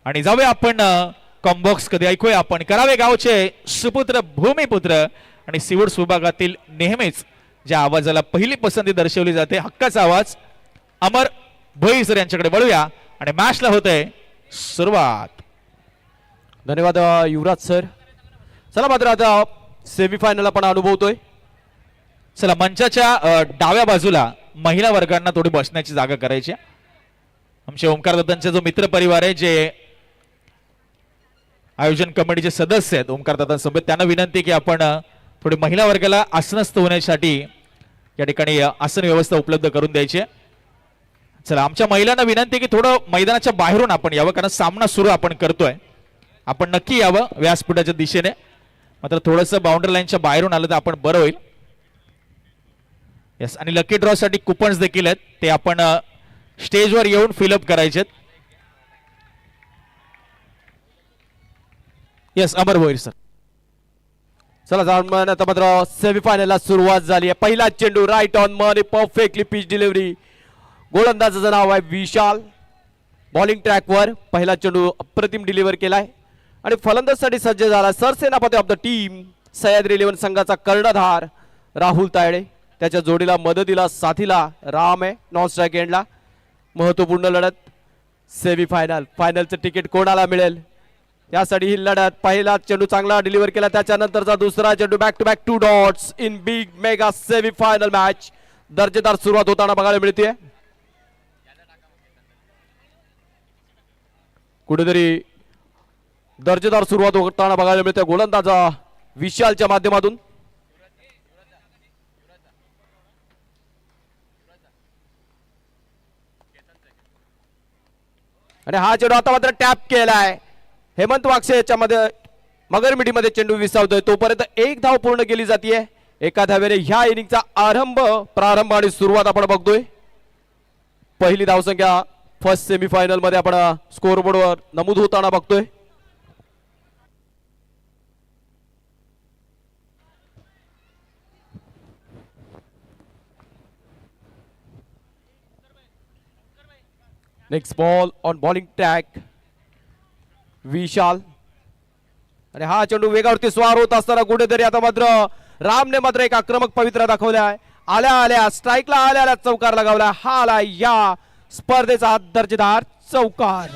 आणि जाऊया आपण कॉम्बॉक्स कधी ऐकूया आपण करावे गावचे सुपुत्र भूमिपुत्र आणि सिवूड विभागातील नेहमीच ज्या आवाजाला पहिली पसंती दर्शवली जाते हक्काचा आवाज अमर भोई सर यांच्याकडे वळूया आणि मॅचला होते सुरुवात. धन्यवाद युवराज सर. चला मात्र आता सेमीफायनल आपण अनुभवतोय. चला मंचाच्या डाव्या बाजूला महिला वर्गांना थोडी बसण्याची जागा करायची. आमचे ओमकार दत्तांचा जो मित्र परिवार आहे जे आयोजन कमिटीचे सदस्य आहेत ओमकार दत्तांसोबत त्यांना विनंती की आपण थोडी महिला वर्गाला आसनस्थ होण्यासाठी या ठिकाणी आसन व्यवस्था उपलब्ध करून द्यायची. चला आमच्या महिलांना विनंती की थोडं मैदानाच्या बाहेरून आपण यावं कारण सामना सुरू आपण करतोय. आपण नक्की यावं व्यासपीठाच्या दिशेने मात्र थोडंसं बाउंड्री लाईनच्या बाहेरून आलं तर आपण बरं होईल. यस आणि लकी ड्रॉ साठी कुपन्स देखील आहेत ते आपण स्टेजवर येऊन फिलअप करायचे. यस अमर भोईर सर. चला जाऊन आता मात्र सेमीफायनलला सुरुवात झाली आहे. पहिला चेंडू right on money perfectly pitch delivery. गोलंदाजाचं नाव आहे विशाल. बॉलिंग ट्रॅकवर पहिला चेंडू अप्रतिम डिलिव्हर केलाय आणि फलंदाजसाठी सज्ज झाला सरसेनापती ऑफ द टीम सह्याद्री 11 संघाचा कर्णधार राहुल तायडे. त्याच्या जोडीला मदतीला साथीला राम आहे नॉन स्ट्राईक एंडला. महत्वपूर्ण लढत सेमीफायनल. फायनलचं तिकीट कोणाला मिळेल यासाठी ही लढत. पहिला चेंडू चांगला डिलिव्हर केला त्याच्यानंतरचा दुसरा चेंडू back to back 2 dots in big mega semifinal match. दर्जेदार सुरुवात होताना बघायला मिळते. कुठेतरी दर्जेदार सुरुवात होताना बघायला मिळते गोलंदाजा विशालच्या माध्यमातून. आणि हा चेंडू आता मात्र टॅप केलाय. हेमंत वागसे याच्यामध्ये मगरमिठीमध्ये चेंडू विसावतोय तोपर्यंत एक धाव पूर्ण केली जाते. एका धावेने ह्या इनिंगचा प्रारंभ आणि सुरुवात आपण बघतोय. पहिली धावसंख्या फर्स्ट सेमीफायनल मध्ये आपण स्कोरबोर्डवर नमूद होताना बघतोय. Next ball on bowling track Vishal. आणि हा चेंडू वेगावरती स्वार होत असताना कुठेतरी आता मात्र रामने मात्र एक आक्रमक पवित्रा दाखवलाय. आल्या आल्या स्ट्राईकला आल्या आल्या चौकार लगावला. हा आला या स्पर्धेचा दर्जेदार चौकार.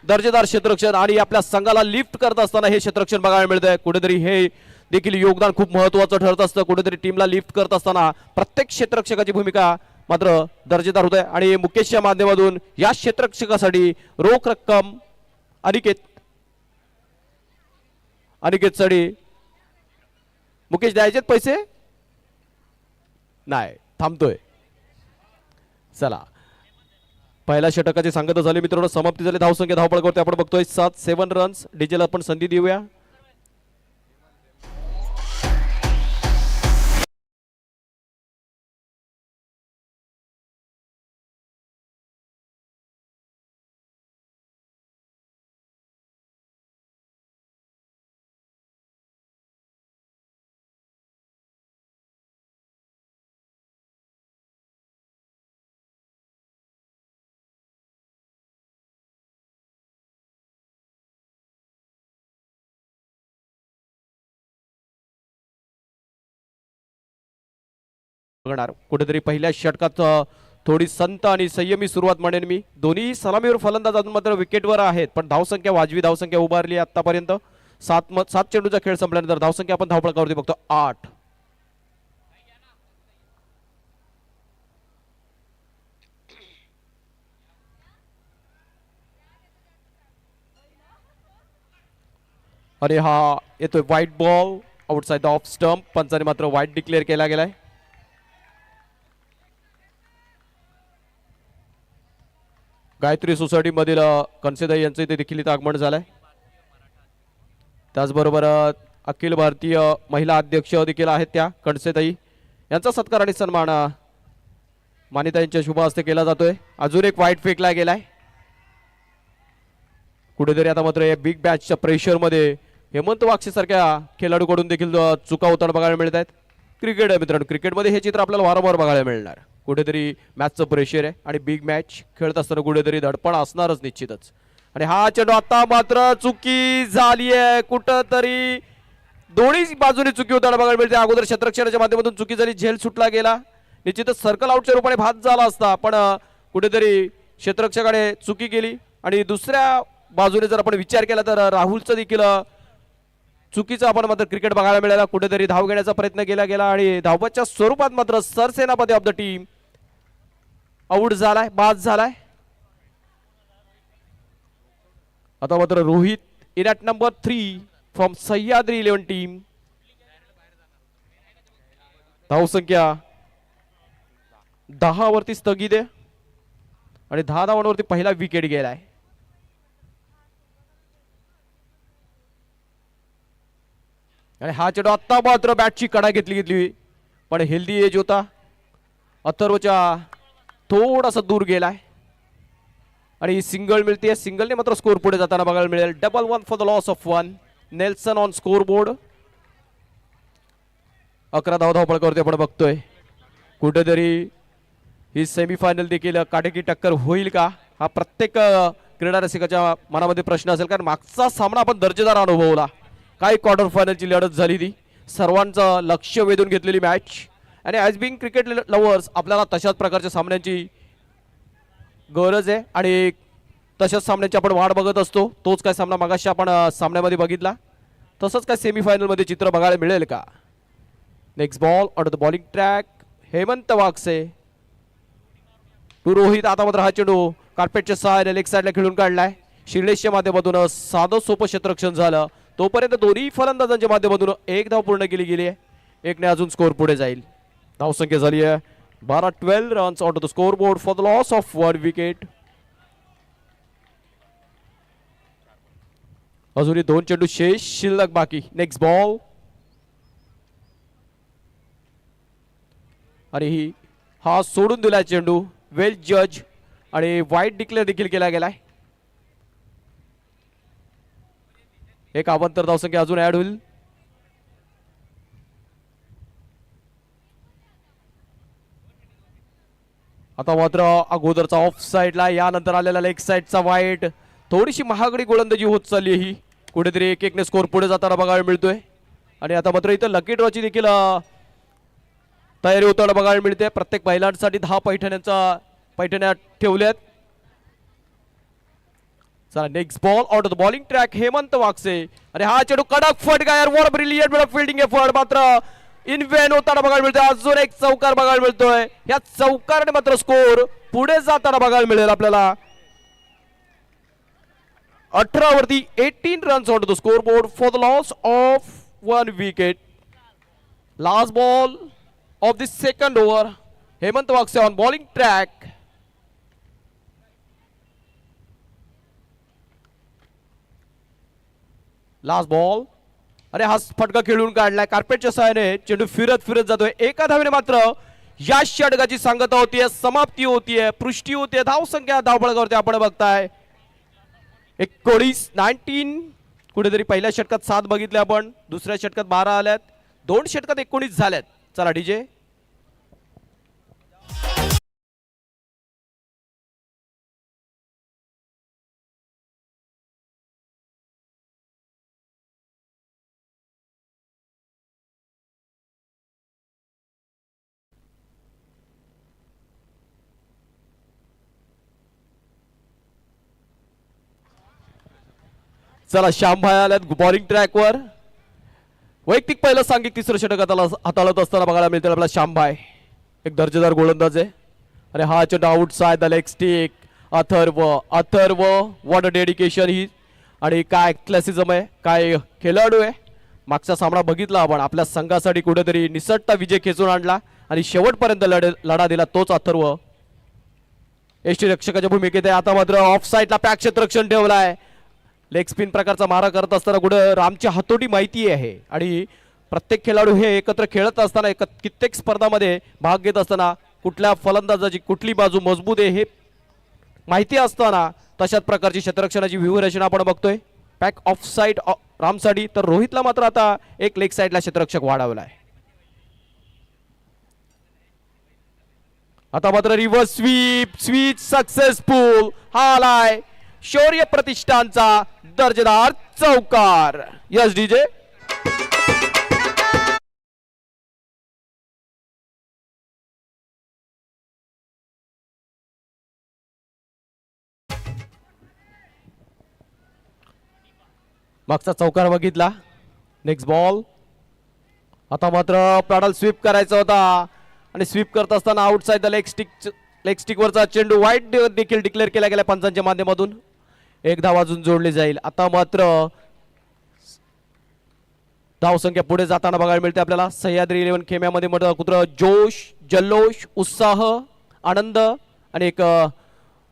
दर्जेदार क्षेत्ररक्षण आणि आपल्या संघाला लिफ्ट करत असताना हे क्षेत्ररक्षण बघायला मिळतंय. कुठेतरी हे देखील योगदान खूप महत्त्वाचं ठरत असतं. कुठेतरी टीमला लिफ्ट करत असताना प्रत्येक क्षेत्ररक्षकाची भूमिका मात्र दर्जेदार होत आहे. आणि मुकेशच्या माध्यमातून या क्षेत्ररक्षकासाठी रोख रक्कम अनिकेत साठी मुकेश द्यायचे पैसे नाही थांबतोय. चला पहिल्या षटकाची सांगता झाली मित्रांनो. समाप्ती झाली. धावसंख्या धावपळ करते आपण बघतोय 7 रन्स. डीजेला आपण संधी देऊया. कुठेतरी पहिल्या षटकात थोडी संत आणि संयमी सुरुवात म्हणेन मी. दोन्ही सलामीवर फलंदाज अजून मात्र विकेटवर आहेत पण धावसंख्या वाजवी धावसंख्या उभारली आतापर्यंत. 7 चेंडूचा खेळ संपल्यानंतर धावसंख्या आपण धावपळकावरती बघतो 8. आणि हा येतोय white ball outside off stump. Panchane मात्र व्हाईट डिक्लेअर केला गेलाय. गायत्री सोसायटी मधील कनसेदाई यांचं इथे देखील इथं आगमन झालंय. त्याचबरोबर अखिल भारतीय महिला अध्यक्ष देखील आहेत त्या कणसेताई यांचा सत्कार आणि सन्मान मानिता यांच्या शुभ हस्ते केला जातोय. अजून एक वाईट फेकला गेलाय. कुठेतरी आता मात्र या बिग बॅचच्या प्रेशर मध्ये हेमंत वाक्षे सारख्या खेळाडूकडून देखील चुका होताना बघायला मिळत आहेत. क्रिकेट आहे मित्रांनो, क्रिकेटमध्ये हे चित्र आपल्याला वारंवार बघायला मिळणार. कुठेतरी मॅचचं प्रेशर आहे आणि बिग मॅच खेळत असताना कुठेतरी धडपड असणारच निश्चितच. आणि हा चेंडू आता मात्र चुकी झाली आहे. कुठंतरी दोन्ही बाजूने चुकी होताना बघायला मिळते. अगोदर क्षेत्ररक्षणाच्या माध्यमातून चुकी झाली, झेल सुटला गेला. निश्चितच सर्कल आउटच्या रूपाने भात झाला असता, पण कुठेतरी क्षेत्ररक्षकाने चुकी केली. आणि दुसऱ्या बाजूने जर आपण विचार केला तर राहुलचं देखील चुकीचं आपण मात्र क्रिकेट बघायला मिळाला. कुठेतरी धाव घेण्याचा प्रयत्न केला गेला आणि धावपच्या स्वरूपात मात्र सरसेनापती ऑफ द टीम आउट झालाय, बाद झालाय. आता मात्र Rohit in at number 3 from Sahyadri 11 team. धावसंख्या 10 वरती स्थगित आहे आणि 10 धावांवरती पहिला विकेट गेलाय. आणि हा चेंडू आता मात्र बॅटची कडा घेतली पण हेल्दी एज होता. अथर्वच्या थोडासा दूर गेलाय आणि सिंगल मिळते. सिंगलने मात्र स्कोर पुढे जाताना बघायला मिळेल. Double 1 for the loss of 1. Nelson on score board. 11 धावपळ करतोय आपण बघतोय. कुठेतरी ही सेमीफायनल देखील काटेकी टक्कर होईल का, हा प्रत्येक क्रीडा रसिकाच्या मनामध्ये प्रश्न असेल. कारण मागचा सामना आपण दर्जेदार अनुभवला. काय क्वार्टर फायनलची लढत झाली ती, सर्वांचं लक्ष वेधून घेतलेली मॅच. आणि ॲज बिंग क्रिकेट लव्हर्स आपल्याला तशाच प्रकारच्या सामन्यांची गरज आहे आणि तशाच सामन्याची आपण वाट बघत असतो. तोच काय सामना मगाशी आपण सामन्यामध्ये बघितला, तसंच काय सेमीफायनलमध्ये चित्र बघायला मिळेल का. Next ball on the bowling track. Hemant Wagse to Rohit. आता मात्र हा चेंडू कार्पेटच्या सहाय्याने लेग साईडला खेळून काढलाय. शिर्लेशच्या माध्यमातून साधं सोपं क्षेत्ररक्षण झालं. तोपर्यंत दोन्ही फलंदाजांच्या माध्यमातून एक धाव पूर्ण केली गेली आहे. एकने अजून स्कोर पुढे जाईल. धावसंख्या झाली आहे 12 runs on the score board for the loss of 1 wicket. अजूनही 2 चेंडू शेष शिल्लक बाकी. नेक्स्ट बॉल आणि हा सोडून दिला चेंडू. वेल जज आणि वाईट डिक्लेअर देखील केला गेलाय. एक अवांतर धावसंख्या अजून ऍड होईल. आता मात्र अगोदरचा ऑफ साइडला, यानंतर आलेला लेग साइडचा वाईट. थोडीशी महागडी गोलंदाजी होत चालली ही. कुठेतरी एक एकने स्कोर पुढे जाताना बघायला मिळतोय. आणि आता मात्र इथं लकी ड्रॉची देखील तयारी होताना बघायला मिळते. प्रत्येक महिलांसाठी 10 पैठण्या ठेवल्यात. चला next ball out of the bowling track. Hemant Wagse. अरे हा चेंडू कडक फटका यार. What brilliant fielding effort. मात्र इन वेन होताना बघायला मिळतोय. अजून एक चौकार बघायला मिळतोय. या चौकारने मात्र स्कोर पुढे जाताना बघायला मिळेल आपल्याला. 18 वरती 18 runs on the score board for the loss of 1 wicket. Last ball of the second over. Hemant Wagse on bowling track. Last ball. अरे हा फटका खेळून काढलाय. कार्पेटच्या सहाय्याने चेंडू फिरत फिरत जातोय. एका धावेने मात्र या षटकाची सांगता होतीये, समाप्ती होतीये, पृष्टी होतीये. धावसंख्या धावपळावरती आपण बघताय 19. कुठेतरी पहिल्या षटकात 7 बघितले आपण, दुसऱ्या षटकात 12 आल्यात, 2 षटकात 19 झाल्यात. चला डीजे. चला श्यामभाई आल्यात बॉलिंग ट्रॅकवर. वैयक्तिक पहिलं सांघिक तिसरं षटक हाताळत असताना बघायला मिळते आपला श्यामभाई. एक दर्जेदार गोलंदाज आहे. अरे हा चेंडू outside the leg stick. Atharva what a dedication. ही आणि काय क्लासिझम आहे, काय खेळाडू आहे. मागचा सामना बघितला आपण, आपल्या संघासाठी कुठेतरी निसटता विजय खेचून आणला आणि शेवटपर्यंत लढा दिला तोच अथर्व. यष्टीरक्षकाच्या भूमिकेत आहे. आता मात्र ऑफ साईडला पॅक क्षेत्ररक्षण ठेवलाय. लेग स्पिन प्रकारचा मारा करत असताना कुठं रामची हातोटी माहिती आहे आणि प्रत्येक खेळाडू हे एकत्र खेळत असताना कित्येक स्पर्धामध्ये भाग घेत असताना कुठल्या फलंदाजाची कुठली बाजू मजबूत आहे हे माहिती असताना तशाच प्रकारची क्षेत्ररक्षणाची व्यूहरचना आपण बघतोय. पॅक ऑफ साईड रामसाठी, तर रोहितला मात्र आता एक लेग साईडला क्षेत्ररक्षक वाढवलाय. आता मात्र रिव्हर्स स्वीप सक्सेसफुल. हा आलाय शौर्य प्रतिष्ठानचा दर्जेदार चौकार. Yes DJ. मागचा चौकार बघितला. Next ball. आता मात्र पॅडल स्वीप करायचा होता आणि स्वीप करत असताना आउटसाइड द लेग स्टिक वरचा चेंडू वाईट देखील डिक्लेअर केला गेला पंचांच्या माध्यमातून. एक धाव अजून जोडली जाईल. आता मात्र धावसंख्या पुढे जाताना बघायला मिळते आपल्याला. सह्याद्री 11 खेम्यामध्ये मोठा कुत्र जोश, जल्लोष, उत्साह, आनंद आणि एक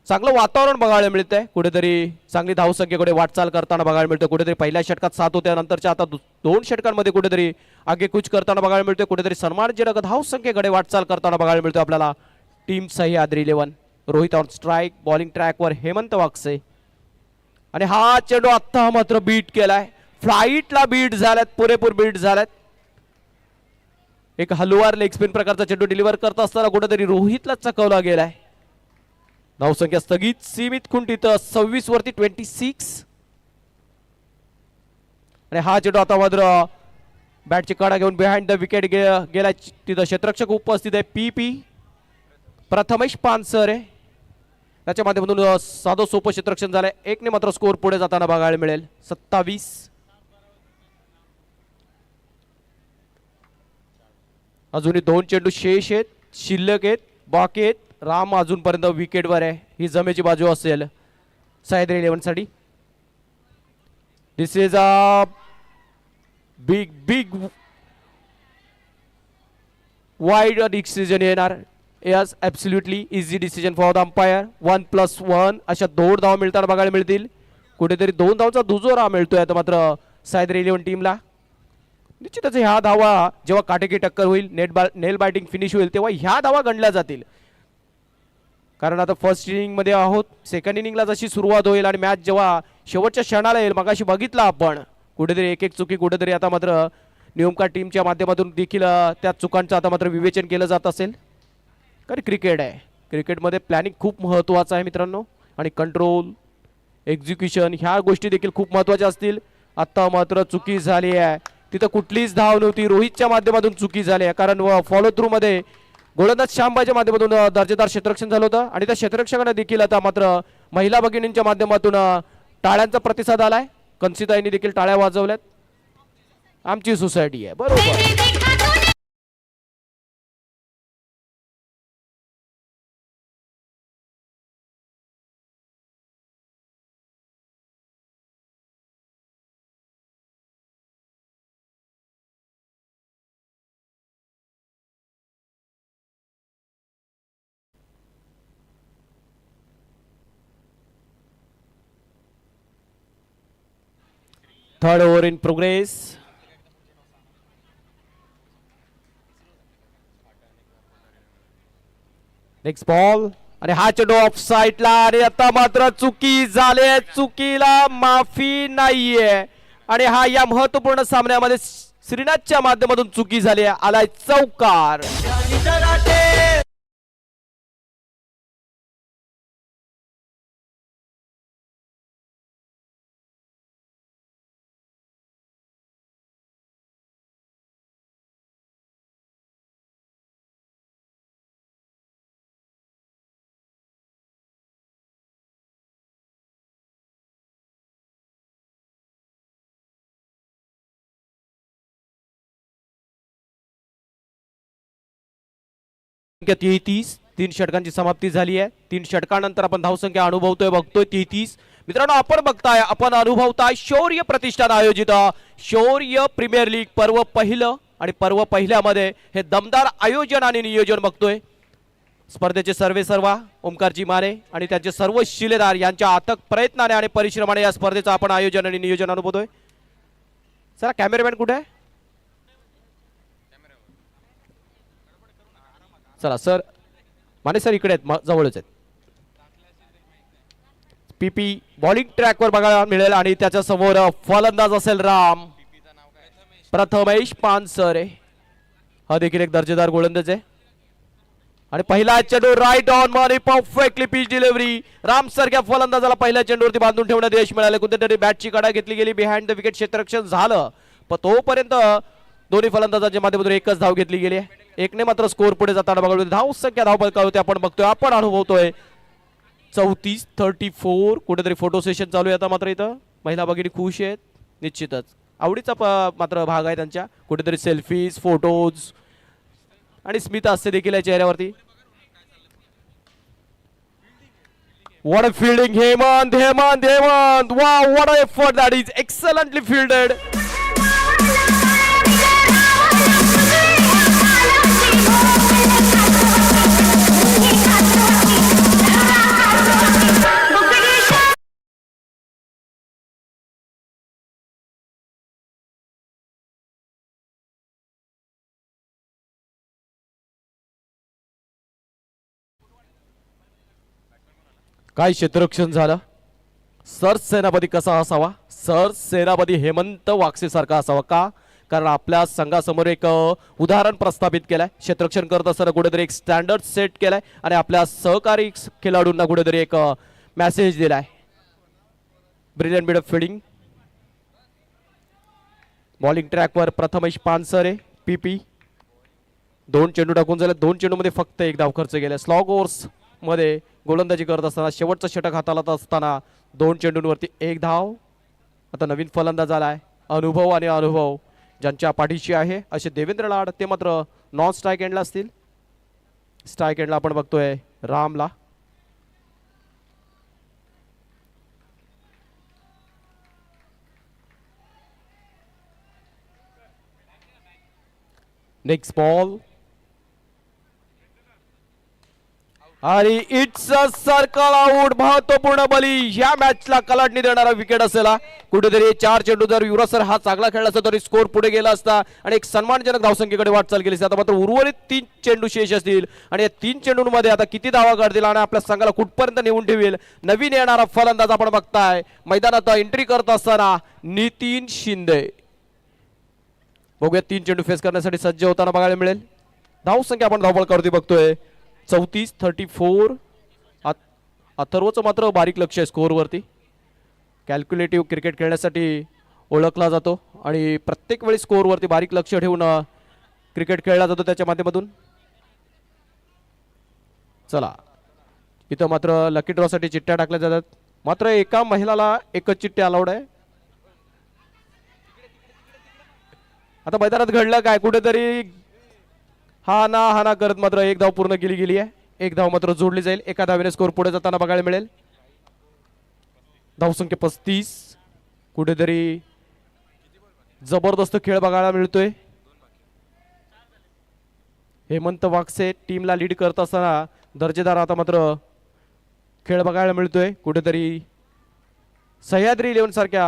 चांगलं वातावरण बघायला मिळतंय. कुठेतरी चांगली धावसंख्येकडे वाटचाल करताना बघायला मिळतं. कुठेतरी पहिल्या षटकात 7 होत्या, नंतरच्या आता 2 षटकांमध्ये कुठेतरी आगेकूच करताना बघायला मिळतोय. कुठेतरी सन्मानजनक धावसंख्येकडे वाटचाल करताना बघायला मिळतोय आपल्याला. Team Sahyadri 11. Rohit on strike. Bowling ट्रॅकवर हेमंत वागसे आणि हा चेंडू आता मात्र बीट केलाय. फ्लाईटला बीट झाल्यात, पुरेपूर बीट झाल्यात. एक हलवार लेग स्पिन प्रकारचा चेंडू डिलिव्हर करत असताना कुठेतरी रोहितला चकवला गेलाय. धावसंख्या स्थगित, सीमित खुंटीत 26 वरती 26. आणि हा चेंडू आता मात्र बॅटची कडा घेऊन बिहाइंड द विकेट गेला. तिथं क्षेत्ररक्षक उपस्थित आहे. पी प्रथमेश पानसर आहे. त्याच्या माध्यमातून साधं सोपं क्षेत्ररक्षण झालंय. एकने मात्र स्कोर पुढे जाताना बघायला मिळेल. 27. अजूनही 2 चेंडू शेष आहेत, शिल्लक आहेत, बाकी आहेत. राम अजूनपर्यंत विकेटवर आहे. ही जमेची बाजू असेल सह्याद्री 11 साठी. This is a big wide decision येणार. Yes, absolutely easy decision for the umpire. 1+1 अशा 2 धावा मिळताना बघायला मिळतील. कुठेतरी 2 धावांचा दुजोरा मिळतोय आता मात्र सह्याद्री 11 टीमला. निश्चितच ह्या धावा जेव्हा काटेकी टक्कर होईल, नेल बॅटिंग फिनिश होईल, तेव्हा ह्या धावा गणल्या जातील. कारण आता फर्स्ट इनिंग मध्ये आहोत. सेकंड इनिंगला जशी सुरुवात होईल आणि मॅच जेव्हा शेवटच्या क्षणाला येईल, मगाशी बघितला आपण कुठेतरी एक चुकी कुठेतरी आता मात्र नियमकार टीमच्या माध्यमातून देखील त्या चुकांचं आता मात्र विवेचन केलं जात असेल. कारण क्रिकेट आहे, क्रिकेटमध्ये प्लॅनिंग खूप महत्त्वाचं आहे मित्रांनो. आणि कंट्रोल, एक्झिक्युशन ह्या गोष्टी देखील खूप महत्त्वाच्या असतील. आता मात्र चुकी झाली आहे. तिथं कुठलीच धाव नव्हती. रोहितच्या माध्यमातून चुकी झाली आहे. कारण फॉलो थ्रू मध्ये गोलंदाज श्यामबाईच्या माध्यमातून दर्जेदार क्षेत्ररक्षण झालं होतं आणि त्या क्षेत्ररक्षकांना देखील आता मात्र महिला भगिनींच्या माध्यमातून टाळ्यांचा प्रतिसाद आलाय. कंसिताईंनी देखील टाळ्या वाजवल्यात. आमची सोसायटी आहे बरोबर. Third over in progress. Next ball आणि हा चेंडू ऑफ साईडला आणि आता मात्र चुकी झाली. चुकीला माफी नाहीये आणि हा या महत्वपूर्ण सामन्यामध्ये श्रीनाथच्या माध्यमातून चुकी झाली आहे. आलाय चौकार. संख्या 33. 3 षटकांची समाप्ती झाली आहे. 3 षटकानंतर आपण धावसंख्या अनुभवतोय बघतोय 33. मित्रांनो, आपण बघताय, आपण अनुभवताय शौर्य प्रतिष्ठान आयोजित शौर्य प्रीमियर लीग पर्व पहिलं आणि पर्व पहिल्यामध्ये हे दमदार आयोजन आणि नियोजन बघतोय. स्पर्धेचे सर्वेसर्वा ओमकारजी माने आणि त्यांचे सर्व शिलेदार यांच्या अथक प्रयत्नाने आणि परिश्रमाने या स्पर्धेचं आपण आयोजन आणि नियोजन अनुभवतोय. सर कॅमेरामॅन कुठे आहे? चला सर, माने सर इकडे आहेत, जवळच आहेत. पीपी बॉलिंग ट्रॅकवर बघायला मिळेल आणि त्याच्या समोर फलंदाज असेल राम. प्रथमेश पानसरे हा देखील एक दर्जेदार गोलंदाज आहे. आणि पहिला चेंडू right on money perfectly pitch delivery. Ram सारख्या फलंदाजाला पहिल्या चेंडूवरती बांधून ठेवण्यात यश मिळाले. कुठेतरी बॅटची कडा घेतली गेली, बिहाइंड द विकेट क्षेत्ररक्षण झालं, पण तोपर्यंत दोन्ही फलंदाजांच्या माध्यमातून एकच धाव घेतली गेली आहे. एकने मात्र स्कोर पुढे जाताना बघा, धाव संख्या धाव बळकावली होती. आपण बघतोय, आपण अनुभवतोय 34-34. कुठेतरी फोटो सेशन चालू आहे आता. मात्र इथं महिला भगिनी खुश आहेत, निश्चितच आवडीचा मात्र भाग आहे त्यांच्या. कुठेतरी सेल्फीज, फोटोज आणि स्मित हास्य देखील आहे चेहऱ्यावरती. What a fielding, Hemant Hemant Hemant, wow, what a effort, that is excellently fielded. काय क्षेत्ररक्षण झालं. सर सेनापती कसा असावा? सर सेनापती हेमंत वागसे सारखा असावा. का? कारण आपल्या संघासमोर एक उदाहरण प्रस्थापित केलंय. क्षेत्ररक्षण करत असताना कुठेतरी एक स्टँडर्ड सेट केलाय आणि आपल्या सहकारी खेळाडूंना कुठेतरी एक मेसेज दिलाय. Brilliant bit of fielding. Bowling ट्रॅकवर प्रथमेश पानसरे पीपी. 2 चेंडू टाकून झाले. 2 चेंडूमध्ये फक्त 1 धाव खर्च केला. स्लॉग ओव्हर्स मध्ये गोलंदाजी करत असताना शेवटचं षटक हाताळत असताना 2 चेंडूंवरती 1 धाव. आता नवीन फलंदाज आलाय, अनुभव आणि अनुभव ज्यांच्या पाठीशी आहे असे देवेंद्र लाड. ते मात्र नॉन स्ट्राईक एंडला असतील. स्ट्राईक एंडला आपण बघतोय रामला. नेक्स्ट बॉल आणि इट्स अ सर्कल आउट. महत्वपूर्ण बली ह्या मॅचला कलाटणी देणारा विकेट असेल. कुठेतरी 4 चेंडू जर युवराज सर हा चांगला खेळला असता तरी स्कोर पुढे गेला असता आणि एक सन्मानजनक धावसंख्येकडे वाटचाल केली असती. आता मात्र उर्वरित 3 चेंडू शेष असतील आणि या 3 चेंडूंमध्ये आता किती धावा काढतील आणि आपल्या संघाला कुठपर्यंत नेऊन ठेवेल. नवीन येणारा फलंदाज आपण बघताय मैदानात एंट्री करत असताना नितीन शिंदे. बघूया 3 चेंडू फेस करण्यासाठी सज्ज होताना बघायला मिळेल. धावसंख्या आपण धावबळ करतोय बघतोय 34-34. अथर्वचं मात्र बारीक लक्ष आहे स्कोअरवरती. कॅल्क्युलेटिव्ह क्रिकेट खेळण्यासाठी ओळखला जातो आणि प्रत्येक वेळी स्कोअरवरती बारीक लक्ष ठेवून क्रिकेट खेळला जातो त्याच्या माध्यमातून. चला, इथं मात्र लकी ड्रॉसाठी चिठ्ठ्या टाकल्या जातात. मात्र एका महिलाला एकच चिठ्ठी अलाउड आहे. आता मैदानात घडलं काय, कुठेतरी हा ना करत मात्र 1 धाव पूर्ण केली गेली आहे. 1 धाव मात्र जोडली जाईल. एका धावेने स्कोर पुढे जाताना बघायला मिळेल. धावसंख्या 35. कुठेतरी जबरदस्त खेळ बघायला मिळतोय. हेमंत वागसे टीमला लीड करत असताना दर्जेदार आता मात्र खेळ बघायला मिळतोय. कुठेतरी सह्याद्री 11 सारख्या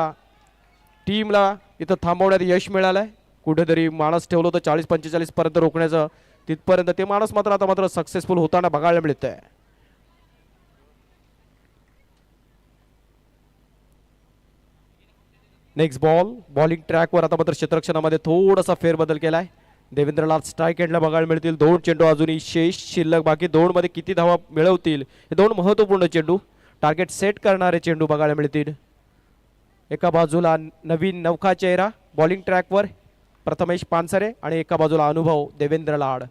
टीमला इथं थांबवण्यात यश मिळालंय. कुठेतरी माणस ठेवलं होतं 40-45 पर्यंत रोखण्याचं, तिथपर्यंत ते माणूस मात्र आता मात्र सक्सेसफुल होताना बघायला मिळत आहे. Next ball. बॉलिंग ट्रॅकवर आता मात्र क्षेत्ररक्षणामध्ये थोडासा फेरबदल केलाय. देवेंद्रला स्ट्राईक एंडला बघायला मिळतील. 2 चेंडू अजूनही शेष शिल्लक बाकी. 2 मध्ये किती धावा मिळवतील हे 2 महत्वपूर्ण चेंडू, टार्गेट सेट करणारे चेंडू बघायला मिळतील. एका बाजूला नवीन नवखा चेहरा बॉलिंग ट्रॅकवर प्रथमेश पानसरे आणि एका बाजूला अनुभव देवेंद्र लाड.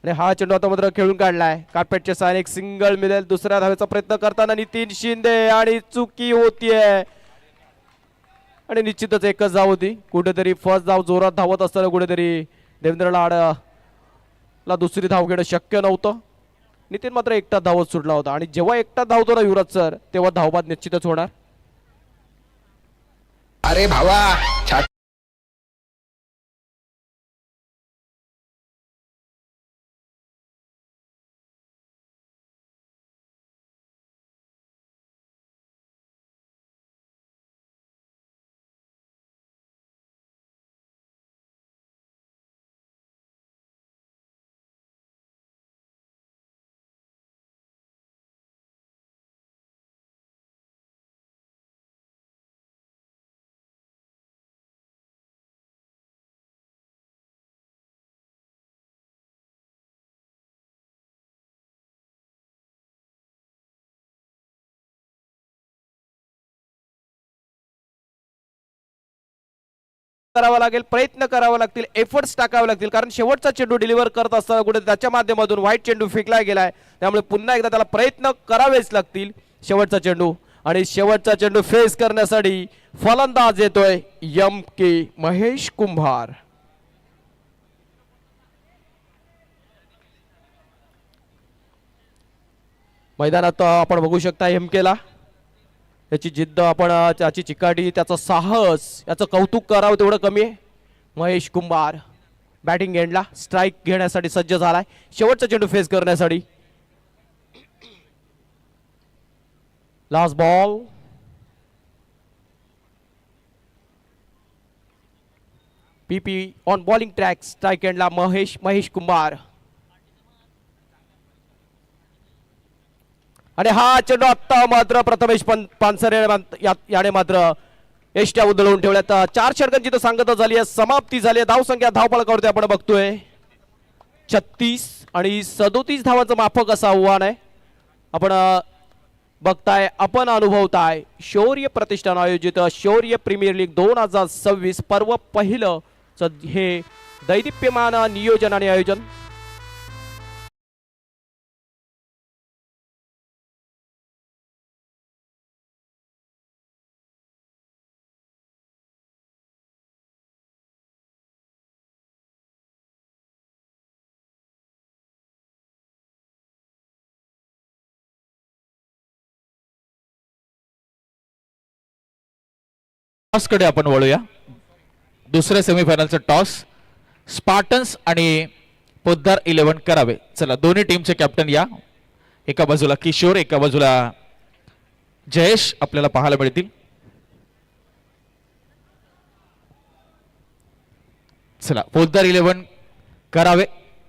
आणि हा चेंडू आता मात्र खेळून काढलाय. कार्पेटच्या साहाय्याने एक सिंगल मिळेल. दुसऱ्या धावेचा प्रयत्न करताना नितीन शिंदे आणि चुकी होतीये आणि निश्चितच एकच धाव होती. कुठेतरी फर्स्ट धाव जोरात धावत असताना कुठेतरी देवेंद्र लाड ला दुसरी धाव घेणं शक्य नव्हतं. नितीन मात्र एकटा धावत सुटला होता आणि जेव्हा एकटा धावतो ना युवराज सर तेव्हा धावबाद निश्चितच होणार. अरे भावा छाट करावा लागेल, प्रयत्न करावा लागतील, एफर्ट्स टाकावे लागतील कारण शेवटचा चेंडू डिलिव्हर करत असताना कुठे त्याच्या माध्यमातून वाईट चेंडू फेकला गेलाय. त्यामुळे पुन्हा एकदा त्याला प्रयत्न करावेच लागतील. शेवटचा चेंडू आणि शेवटचा चेंडू फेस करण्यासाठी फलंदाज येतोय के महेश कुंभार. मैदानात आपण बघू शकता केला त्याची जिद्द, आपण त्याची चिकाटी, त्याचं साहस, याचं कौतुक करावं तेवढं कमी आहे. महेश कुंभार बॅटिंग एंडला स्ट्राईक घेण्यासाठी सज्ज झालाय शेवटचा चेंडू फेस करण्यासाठी. Last ball. पीपी ऑन बॉलिंग ट्रॅक, स्ट्राईक एंडला महेश कुंभार. आणि हा चेंडू आता मात्र प्रथमेश पानसरे याने मात्र एष्ट्या उधळून ठेवल्यात. 4 षटकांची तर सांगता झाली आहे, समाप्ती झाली आहे. धावसंख्या धावफलकावरती आपण बघतोय 36 आणि 37 धावांचं माफक असं आव्हान आहे. आपण बघताय, आपण अनुभवताय शौर्य प्रतिष्ठान आयोजित शौर्य प्रीमियर लीग 2026 पर्व पहिलं हे दैदिप्यमान नियोजन आणि आयोजन. टॉस कडे आपण वळूया. दुसऱ्या सेमीफायनलचं टॉस स्पार्टन्स आणि पोद्दार 11 करावे. चला दोन्ही टीमचे कॅप्टन या. एका बाजूला किशोर, एका बाजूला जयेश आपल्याला पाहायला मिळतील. चला पोद्दार 11 करावे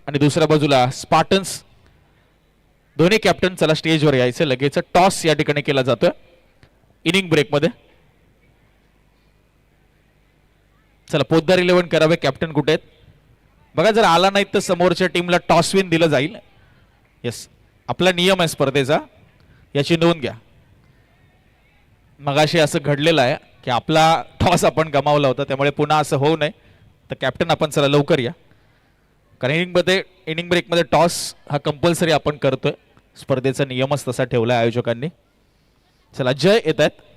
आणि दुसऱ्या बाजूला स्पार्टन्स. दोन्ही कॅप्टन चला स्टेजवर यायचं. लगेच टॉस या ठिकाणी केला जातोय इनिंग ब्रेक मध्ये. चला पोद्दार 11 करावे. कॅप्टन कुठे आहेत बघा, जर आला नाही तर समोरच्या टीमला टॉस विन दिलं जाईल. येस, आपला नियम आहे स्पर्धेचा, याची नोंद घ्या. मगाशी असं घडलेलं आहे की आपला टॉस आपण गमावला होता, त्यामुळे पुन्हा असं होऊ नये. तर कॅप्टन आपण चला लवकर या, कारण इनिंग ब्रेकमध्ये टॉस हा कंपल्सरी आपण करतोय. स्पर्धेचा नियमच तसा ठेवला आहे आयोजकांनी. चला जय येत आहेत.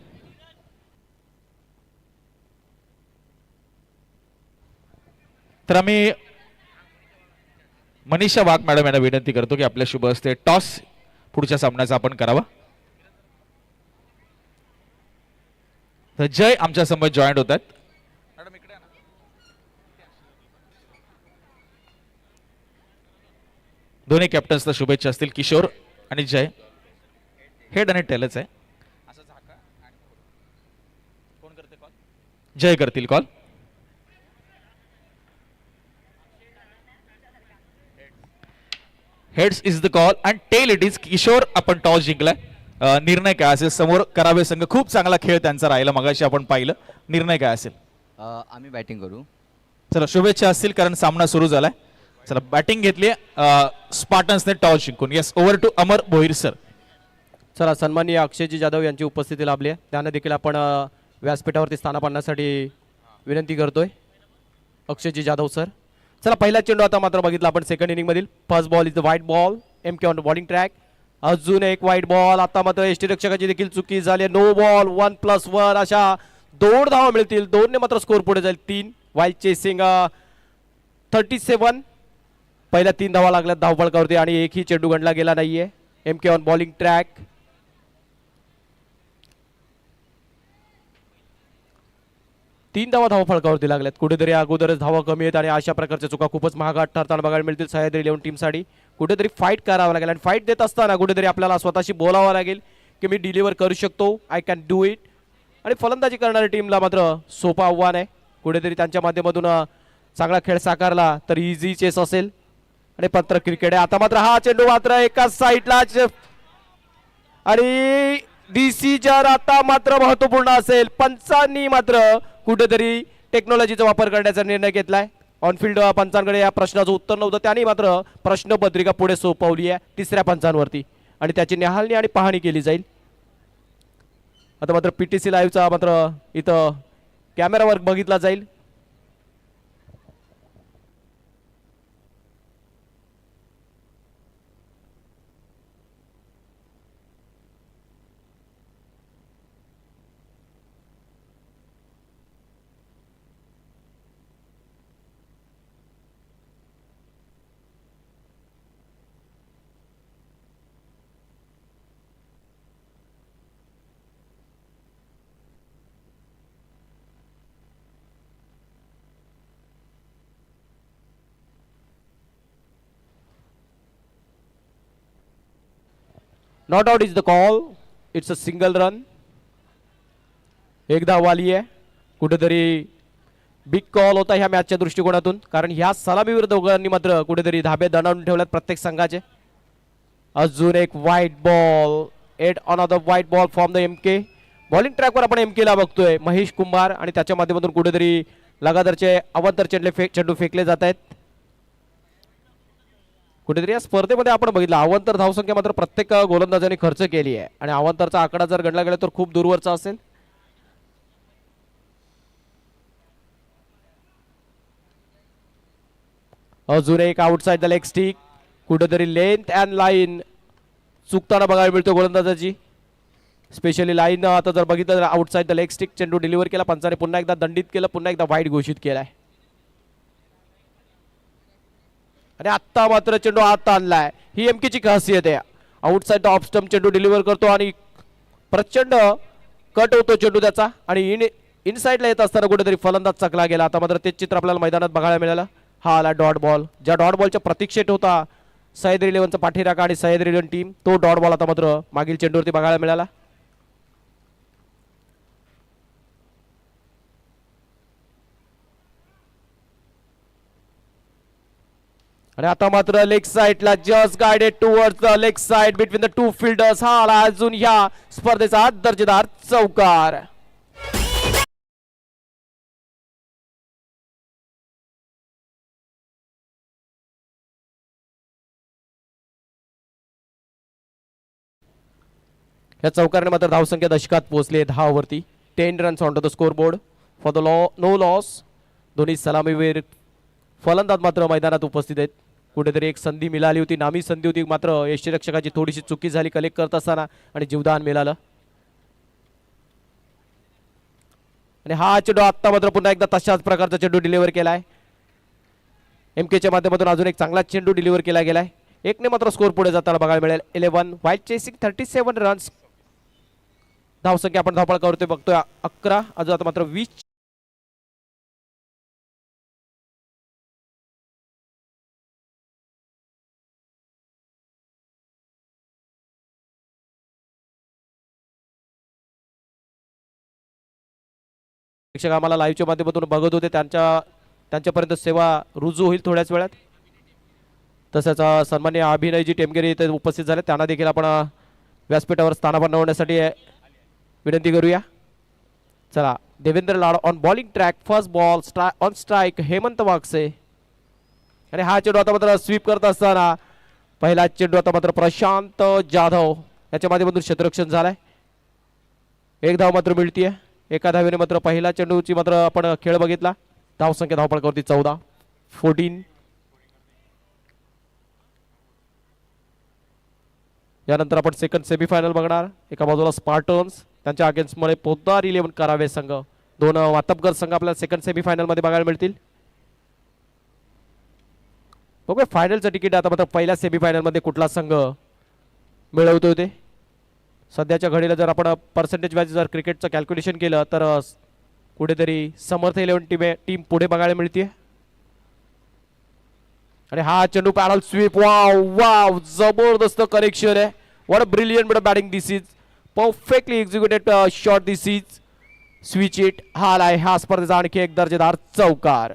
तर आम्ही मनीषा वाघ मॅडम यांना विनंती करतो की आपल्या शुभ हस्ते टॉस पुढच्या सामन्याचा आपण करावा. तर जय आमच्या समोर जॉईंट होत आहेत. दोन्ही कॅप्टन्सला शुभेच्छा असतील. किशोर आणि जय हेड आणि टेलच आहे. जय करतील call. Heads is the call and tail it is Kishor. आपण टॉस जिंकलाय. निर्णय काय असेल? समोर करावे संघ खूप चांगला खेळ त्यांचा राहिला, मगाशी आपण पाहिलं. निर्णय काय असेल? आम्ही बॅटिंग करू. चला शुभेच्छा असतील कारण सामना सुरू झालाय. चला बॅटिंग घेतली स्पार्टन्सने टॉस जिंकून. Yes, over to Amar Bhoir sir. चला सन्माननीय अक्षयजी जाधव यांची उपस्थिती लाभली आहे, त्यांना देखील आपण व्यासपीठावरती स्थान पाडण्यासाठी विनंती करतोय. अक्षयजी जाधव सर. चला पहिला चेंडू आता मात्र बघितला आपण सेकंड इनिंग मधील. First ball is the white ball. K on bowling track. अजून एक व्हाईट बॉल. आता मात्र यष्टीरक्षकाची देखील चुकी झाली. No ball. 1+1 अशा 2 धावा मिळतील. 2 ने मात्र स्कोर पुढे जाईल 3. Wild chasing 37. पहिल्या 3 धावा लागल्यात धावफलकावरती आणि एकही चेंडू गणला गेला नाहीये. MK on bowling track. 3 धावा धावफलकावरती लागल्यात. कुठेतरी अगोदरच धावा कमी आहेत आणि अशा प्रकारच्या चुका खूपच महागात ठरताना बघायला मिळतील सह्याद्री 11 टीमसाठी. कुठेतरी फाईट करावं लागेल आणि फाईट देत असताना कुठेतरी आपल्याला स्वतःशी बोलावं लागेल की मी डिलिव्हर करू शकतो, आय कॅन डू इट. आणि फलंदाजी करणाऱ्या टीमला मात्र सोपं आव्हान आहे. कुठेतरी त्यांच्या माध्यमातून चांगला खेळ साकारला तर इझी चेस असेल. आणि पत्र क्रिकेट आहे. आता मात्र हा चेंडू मात्र एकाच साईडला आणि डिसिजन आता मात्र महत्वपूर्ण असेल. पंचांनी मात्र कुठेतरी टेक्नॉलॉजीचा वापर करण्याचा निर्णय घेतलाय. ऑनफिल्ड पंचांकडे या प्रश्नाचं उत्तर नव्हतं, त्यांनी मात्र प्रश्नपत्रिका पुढे सोपवली आहे 3ऱ्या पंचांवरती आणि त्याची निहाळणी आणि पाहणी केली जाईल. आता मात्र PTC लाईव्हचा मात्र इथं कॅमेरावर बघितला जाईल. Not out is the call. It's a single run. एक धाव आली आहे. कुठेतरी बिग कॉल होता ह्या मॅचच्या दृष्टिकोनातून, कारण ह्या सलामीवर दोघांनी मात्र कुठेतरी धाबे दणावून ठेवल्यात प्रत्येक संघाचे. अजून एक white ball. At another white ball from the MK. Bowling ट्रॅकवर आपण MK ला बघतोय महेश कुंभार आणि त्याच्या माध्यमातून कुठेतरी लगातारचे अवांतर चेंडू फेकले जात आहेत. कुठेतरी या स्पर्धेमध्ये आपण बघितलं अवांतर धावसंख्या मात्र प्रत्येक गोलंदाजाने खर्च केली आहे आणि अवांतरचा आकडा जर गणला गेला तर खूप दूरवरचा असेल. अजून एक आउटसाइड द लेग स्टिक. कुठेतरी लेंथ अँड लाईन चुकताना बघायला मिळतो गोलंदाजाची. स्पेशली लाईन आता जर बघितलं तर आउटसाइड द लेग स्टिक चेंडू डिलिव्हर केला. पंचाने पुन्हा एकदा दंडित केलं, पुन्हा एकदा वाईड घोषित केलाय आणि आत्ता मात्र चेंडू आत आणलाय. ही MKची खासियत आहे. आउटसाइड द ऑफ स्टंप चेंडू डिलिव्हर करतो आणि प्रचंड कट होतो चेंडू त्याचा आणि इनसाइडला येत असताना कुठेतरी फलंदाज चकला गेला. आता मात्र तेच चित्र आपल्याला मैदानात बघायला मिळालं. हा आला डॉट बॉल. ज्या डॉट बॉलच्या प्रतीक्षेत होता सह्याद्री 11चा पाठीराखा आणि सह्याद्री 11 टीम, तो डॉट बॉल आता मात्र मागील चेंडूवरती बघायला मिळाला. आणि आता मात्र लेग साइडला just guided towards the leg side between the two fielders. हा आला अजून ह्या स्पर्धेचा दर्जेदार चौकार. या चौकारने मात्र धावसंख्या दशकात पोहोचली 10 वरती. 10 runs on to the score board for the no loss. दोन्ही सलामीवीर फलंदाज मात्र मैदानात उपस्थित आहेत. कुठेतरी एक संधी मिळाली होती, नामी संधी होती, मात्र यष्टीरक्षकाची थोडीशी चुकी झाली कलेक्ट करत असताना आणि जीवदान मिळालं. आणि हा चेंडू आत्ता मात्र पुन्हा एकदा तशाच प्रकारचा चेंडू डिलिव्हर केलाय. MKच्या माध्यमातून अजून एक चांगला चेंडू डिलिव्हर केला गेलाय. एकने मात्र स्कोर पुढे जाताना बघायला मिळेल. 11 वाईड चेसिंग 37 रन्स. धावसंख्या आपण धावपळकावरती बघतोय 11. अजून आता मात्र 20 प्रेक्षक आम्हाला लाईव्हच्या माध्यमातून बघत होते, त्यांच्यापर्यंत सेवा रुजू होईल थोड्याच वेळात. तसंच सन्माननीय अभिनयजी टेमगिरी इथे उपस्थित झाले, त्यांना देखील आपण व्यासपीठावर स्थान बनवण्यासाठी विनंती करूया. चला, Devendra Lad on bowling track. First ball on strike Hemant Wagse. आणि हा चेंडू आता मात्र स्वीप करत असताना पहिला चेंडू आता मात्र प्रशांत जाधव याच्या माध्यमातून क्षेत्ररक्षण झालाय. एक धाव मात्र मिळतीये. एका धावेने मात्र पहिला चेंडूची मात्र आपण खेळ बघितला. धावसंख्या धावपळकावरती 14. यानंतर आपण सेकंड सेमीफायनल बघणार. एका बाजूला स्पार्टन्स, त्यांच्या अगेन्स्ट मध्ये पोद्दार 11 करावे संघ. दोन वातपकर संघ आपल्याला सेकंड सेमीफायनल मध्ये बघायला मिळतील. बघूया फायनलचं तिकीट आता मात्र पहिल्या सेमीफायनल मध्ये कुठला संघ मिळवतो ते. सध्याच्या घडीला जर आपण पर्सेंटेज वाईज जर क्रिकेटचं कॅल्क्युलेशन केलं तर कुठेतरी समर्थ 11 टीम पुढे बघायला मिळते. आणि हा चेंडू पॅरल स्वीप, वाव वाव, जबरदस्त कनेक्शन आहे. What a brilliant but batting this is, perfectly executed shot this is, switch it. हा आलाय हा स्पर्धेचा आणखी एक दर्जेदार चौकार.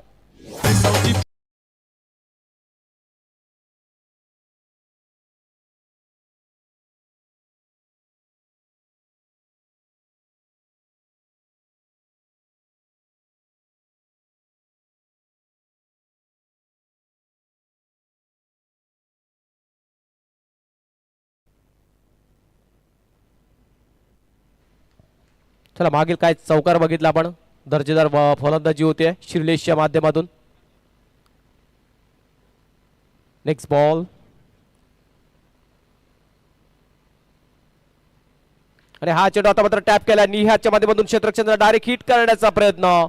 चला मागील काय चौकार बघितला आपण, दर्जेदार फलंदाजी होते श्रीलेशच्या माध्यमातून. नेक्स्ट बॉल आणि हा चेंडू आता मात्र टॅप केला. निहाच्या माध्यमातून क्षेत्ररक्षणाचा डायरेक्ट हिट करण्याचा प्रयत्न,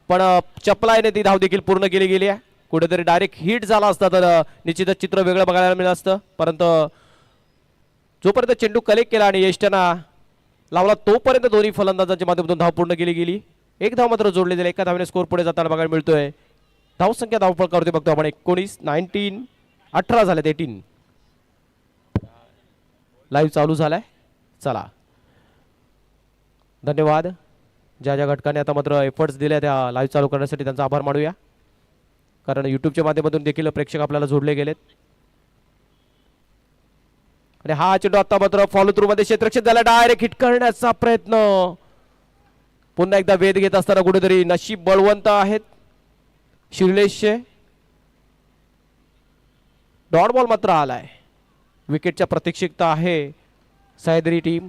पण चपलाईने ती धाव देखील पूर्ण केली गेली आहे. कुठेतरी डायरेक्ट हिट झाला असता तर निश्चितच चित्र वेगळं बघायला मिळालं असतं. परंतु जोपर्यंत चेंडू कलेक्ट केला आणि यष्टना लावला तोपर्यंत दोन्ही फलंदाजांच्या माध्यमातून धाव पूर्ण केली गेली. एक धाव मात्र जोडली गेली. एका धावेने स्कोर पुढे जाताना बघायला मिळतोय. धाव संख्या धावपळ करतोय बघतो आपण 19, 19, 18 झालेत. 18 लाईव्ह चालू झालाय. चला धन्यवाद ज्या ज्या घटकाने आता मात्र एफर्ट्स दिले त्या लाईव्ह चालू करण्यासाठी त्यांचा आभार मानूया, कारण युट्यूबच्या माध्यमातून देखील प्रेक्षक आपल्याला जोडले गेलेत. आणि हा चेंडू आता मात्र फॉलो थ्रू मध्ये क्षेत्ररक्षण झाला. डायरेक्ट हिट करण्याचा प्रयत्न, पुन्हा एकदा वेध घेत असताना कुठेतरी नशीब बळवंत आहेत श्रीलेशचे. डॉट बॉल मात्र आलाय. विकेटच्या प्रतीक्षित आहे Sahyadri team.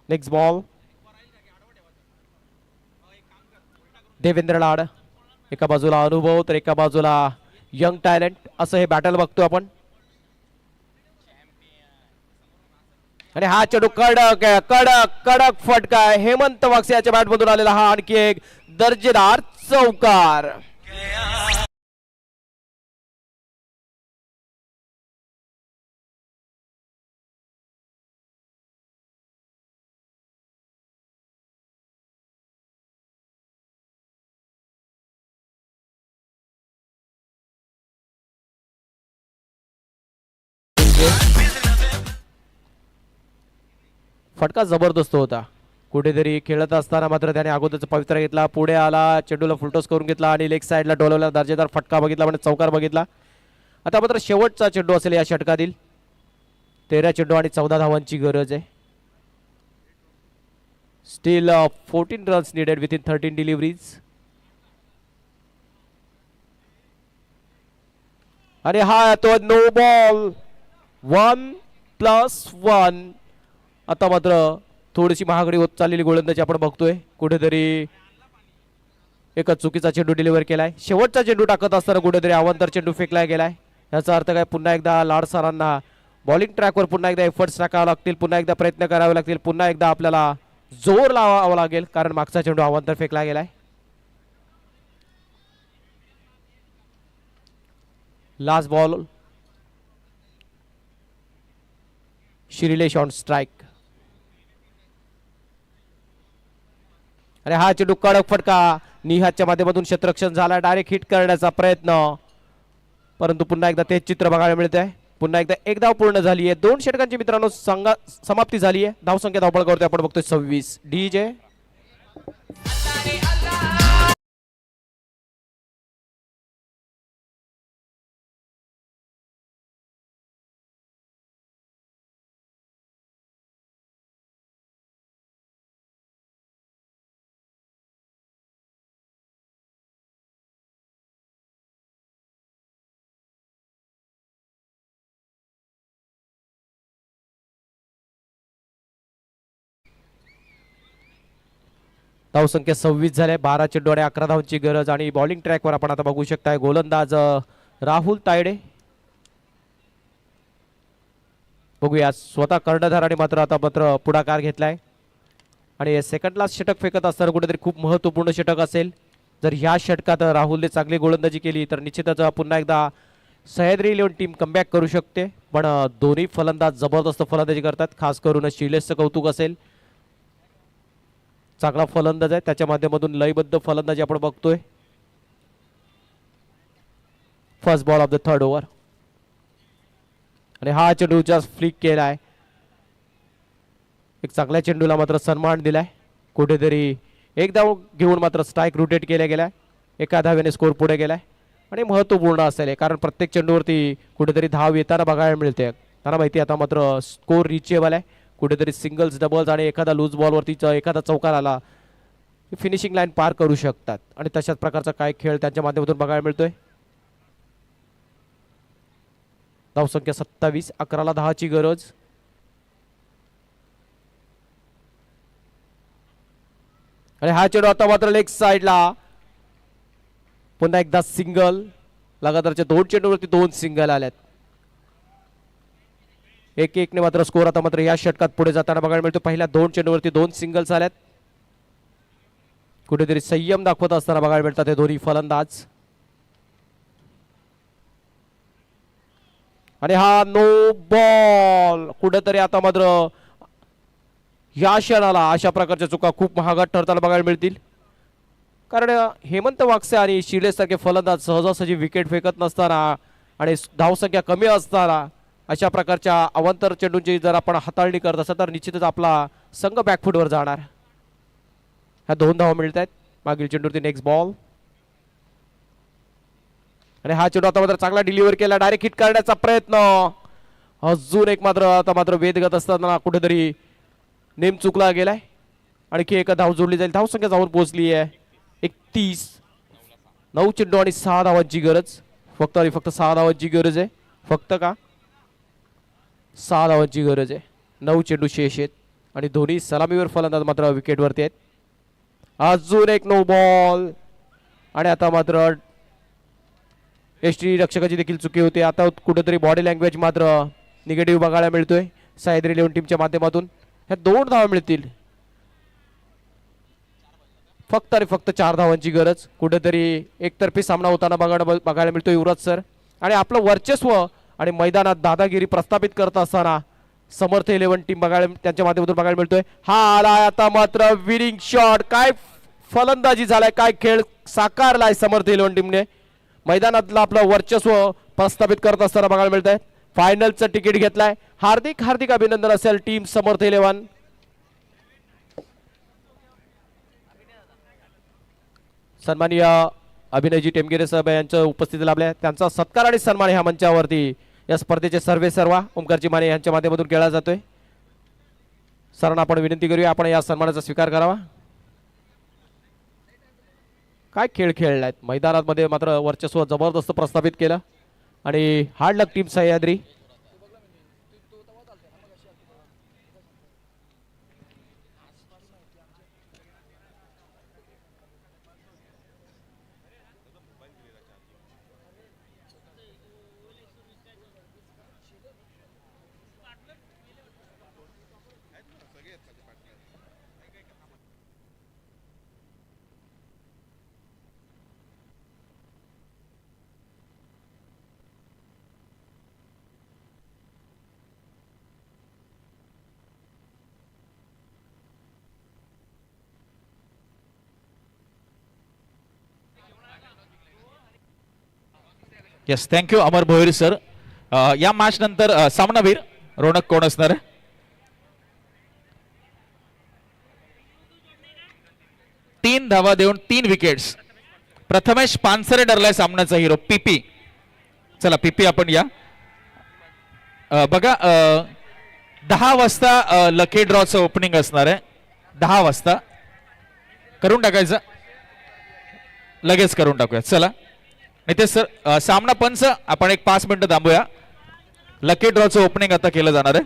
Next ball Devendra Lad, एका बाजूला अनुभव तर एका बाजूला यंग टॅलेंट, असं हे बॅटल बघतो आपण. आणि हा चेंडू कडक आहे, कडक कडक फटका आहे. हेमंत वागसे याच्या बॅट मधून आलेला हा आणखी एक दर्जेदार चौकार. फटका जबरदस्त होता. कुठेतरी खेळत असताना मात्र त्याने अगोदरचा पवित्रा घेतला, पुढे आला, चेंडूला फुलटॉस करून घेतला आणि लेग साइडला डोलवला. दर्जेदार फटका बघितला, म्हणजे चौकार बघितला. आता मात्र शेवटचा चेंडू असेल या षटकातील. 13 चेंडू आणि 14 धावांची गरज आहे. Steel 14 runs needed with in 13 deliveries. आणि हा तो नो बॉल, 1+1. आता मात्र थोडीशी महागडी होत चाललेली गोलंदाजी आपण बघतोय. कुठेतरी एकच चुकीचा चेंडू डिलिव्हर केलाय. शेवटचा चेंडू टाकत असताना कुठेतरी अवांतर चेंडू फेकला गेलाय. याचा अर्थ काय, पुन्हा एकदा लाड सरांना बॉलिंग ट्रॅकवर पुन्हा एकदा एफर्ट्स टाकावे लागतील, पुन्हा एकदा प्रयत्न करावे लागतील, पुन्हा एकदा आपल्याला जोर लावावा लागेल, कारण मागचा चेंडू अवांतर फेकला गेलाय. Last ball Shrilesh on strike. आणि हा चेंडू कडक फटका, निहाच्या माध्यमातून क्षेत्ररक्षण झाला. डायरेक्ट हिट करण्याचा प्रयत्न, परंतु पुन्हा एकदा तेच चित्र बघायला मिळत आहे. पुन्हा एकदा एक धाव पूर्ण झाली आहे. 2 षटकांची मित्रांनो समाप्ती झाली आहे. धाव संख्या धावपळ करतोय आपण बघतोय 26. डीजे धाव संख्या 26 झाल्या. 12 चेंडू आणि 11 धावांची गरज. आणि बॉलिंग ट्रॅकवर आपण आता बघू शकताय गोलंदाज राहुल तायडे. बघूया स्वतः कर्णधाराने मात्र पुढाकार घेतलाय आणि सेकंड लास्ट षटक फेकत असताना कुठेतरी खूप महत्वपूर्ण षटक असेल. जर ह्या षटकात राहुलने चांगली गोलंदाजी केली तर निश्चितच पुन्हा एकदा सह्याद्री 11 टीम कमबॅक करू शकते. पण दोन्ही फलंदाज जबरदस्त फलंदाजी करतात. खास करून शिलेशचं कौतुक असेल. चांगला फलंदाज आहे, त्याच्या माध्यमातून लयबद्ध फलंदाजी आपण बघतोय. First ball of the third over आणि हा चेंडूचा फ्लिक केलाय. एक चांगल्या चेंडूला मात्र सन्मान दिलाय. कुठेतरी एक धाव घेऊन मात्र स्ट्राईक रोटेट केल्या गेलाय. एका धावेने स्कोर पुढे गेलाय आणि महत्त्वपूर्ण असेल कारण प्रत्येक चेंडूवरती कुठेतरी धाव येताना बघायला मिळते. त्यांना माहिती आता मात्र स्कोर रिचेबल आहे. कुठेतरी सिंगल्स डबल्स आणि एखादा लूज बॉलवरती एखादा चौकार आला फिनिशिंग लाईन पार करू शकतात आणि तशाच प्रकारचा काय खेळ त्यांच्या माध्यमातून बघायला मिळतोय. धावसंख्या 27, 11ला 10ची गरज. आणि हा चेंडू आता मात्र लेग साइडला पुन्हा एकदा सिंगल. लगातारच्या 2 चेंडूवरती 2 सिंगल आल्यात. 1-1 ने मात्र स्कोर आता मात्र या षटकात पुढे जाताना बघायला मिळतो. पहिल्या 2 चेंडूवरती 2 सिंगल्स आल्यात. कुठेतरी संयम दाखवत असताना बघायला मिळतात हे दोन्ही फलंदाज. आणि हा नो बॉल. कुठेतरी आता मात्र या क्षणाला अशा प्रकारच्या चुका खूप महागात ठरताना बघायला मिळतील. कारण हेमंत वागसे आणि शिलेश सारखे फलंदाज सहजासहजी विकेट फेकत नसताना आणि धावसंख्या कमी असताना अशा प्रकारच्या अवांतर चेंडूंची जर आपण हाताळणी करत असाल तर निश्चितच आपला संघ बॅकफुटवर जाणार. ह्या 2 धावा मिळत आहेत. मागील चेंडूवरती नेक्स्ट बॉल आणि हा चेंडू आता मात्र चांगला डिलिव्हर केला. डायरेक्ट हिट करण्याचा प्रयत्न. अजून एक मात्र आता मात्र वेदगत असताना कुठेतरी नेम चुकला गेलाय. आणखी एका धाव जोडली जाईल. धावसंख्या जाऊन पोहोचली आहे 31. 9 चेंडू आणि 6 धावांची गरज. फक्त आणि फक्त 6 धावांची गरज आहे. फक्त का 6 धावांची गरज आहे. 9 चेंडू शेष आहेत आणि दोन्ही सलामीवर फलंदाज मात्र विकेटवरती आहेत. अजून एक नो बॉल आणि आता मात्र एसटी रक्षकाची देखील चुकी होते. आता कुठेतरी बॉडी लँग्वेज मात्र निगेटिव्ह बघायला मिळतोय सह्याद्री 11 टीमच्या माध्यमातून. ह्या 2 धावा मिळतील. फक्त आणि फक्त 4 धावांची गरज. कुठेतरी एकतर्फी सामना होताना बघायला मिळतो युवराज सर. आणि आपलं वर्चस्व आणि मैदानात दादागिरी प्रस्थापित करत असताना समर्थ 11 टीम बघायला त्यांच्या माध्यमातून बघायला मिळतोय. हा आलाय आता मात्र विनिंग शॉट. काय फलंदाजी झालाय, काय खेळ साकारलाय समर्थ 11 टीमने. मैदानातलं आपलं वर्चस्व प्रस्थापित करत असताना बघायला मिळतंय. फायनलचं तिकीट घेतलाय. हार्दिक हार्दिक अभिनंदन असेल टीम समर्थ 11. सन्माननीय अभिनयजी टेमगिरे साहेब यांच्या उपस्थिती लाभल्या. त्यांचा सत्कार आणि सन्मान ह्या मंचावरती या स्पर्धेचे सर्वे सर्वा ओमकारजी माने यांच्या माध्यमातून केला जातोय. सरांना आपण विनंती करूया आपण या सन्मानाचा स्वीकार करावा. काय खेळ खेळलायत मैदानामध्ये मात्र वर्चस्व जबरदस्त प्रस्थापित केलं आणि हार्ड लक टीम सह्याद्री. येस, थँक्यू अमर भोईर सर. या मॅच नंतर सामनावीर रोनक कोण असणार आहे? तीन धावा देऊन 3 विकेट्स. प्रथमेश पानसरे ठरलाय सामन्याचा हिरो. पीपी. चला पीपी आपण या. बघा 10 वाजता लकी ड्रॉचं ओपनिंग असणार आहे. 10 वाजता करून टाकायचं. लगेच करून टाकूया. चला नाही ते सर सामना पंच आपण एक 5 मिनिटं थांबूया. लकी ड्रॉचं ओपनिंग आता केलं जाणार आहे.